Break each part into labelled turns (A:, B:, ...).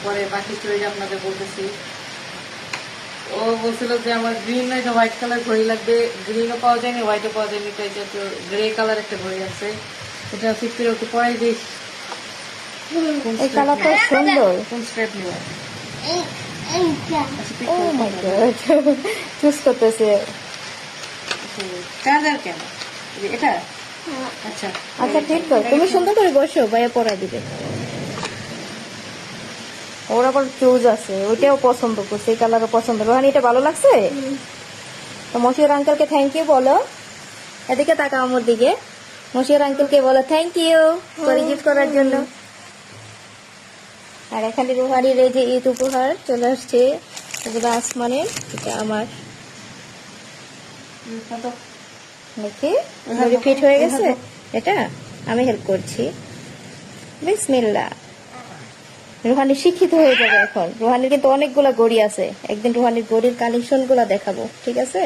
A: পরে বাকি চুড়িটা আপনাদের বলতেছি। ও বলছিল যে আমার গ্রিন নয় হোয়াইট কালার ঘড়ি লাগবে, গ্রিনও পাওয়া যায়নি হোয়াইটও পাওয়া যায়নি, তাই একটু গ্রে কালার একটা ঘড়ি আছে, এটা ফিফটির ওকে পরাই দিস।
B: এই কালারটা সুন্দর।
A: কোন স্ট্রেপ নেওয়া?
B: ও মাই গড, চুজ করতেছে।
A: চার্জার কেন এটা? আচ্ছা
B: আচ্ছা ঠিক আছে, তুমি সুন্দর করে বসো, ভাইয়া পরাই দিবে। ওর আবার চুজ আছে, ওইটাও পছন্দ করছে, এই কালারও পছন্দ। রোহানি এটা ভালো লাগছে? তো মশিউর আঙ্কেলকে থ্যাংক ইউ বলো। এদিকে তাকা আমার দিকে, মশিউর আঙ্কেলকে বলো থ্যাংক ইউ করে গিফট করার জন্য। আর এখানে রোহানির এই যে ঈদ উপহার চলে আসছে, এগুলো আসমানের, এটা আমার। দেখি ফিট হয়ে গেছে, এটা আমি হেল্প করছি। বিসমিল্লাহ। রোহানি শিক্ষিত হয়ে যাবে এখন। রোহানির কিন্তু অনেকগুলা গড়ি আছে, একদিন রোহানির গড়ির কালেকশন গুলা দেখাবো, ঠিক আছে?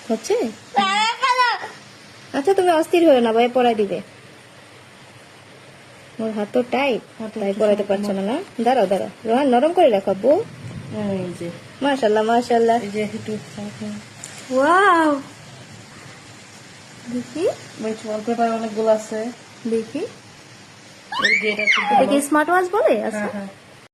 B: হচ্ছে? আচ্ছা তুমি অস্থির হয়ে না, ভাই পড়াই দিবে। ওর হাত তো টাইট, তাই পড়াইতে পারছো না। না দাঁড়াও দাঁড়াও, রোহান নরম করে রাখো বউ। মাশাল্লাহ মাশাল্লাহ। ওয়াও, দেখি
A: ওয়ালপেপার অনেকগুলো আছে।
B: দেখি, এটা কি স্মার্ট ওয়াচ বলে? আচ্ছা
A: হ্যাঁ।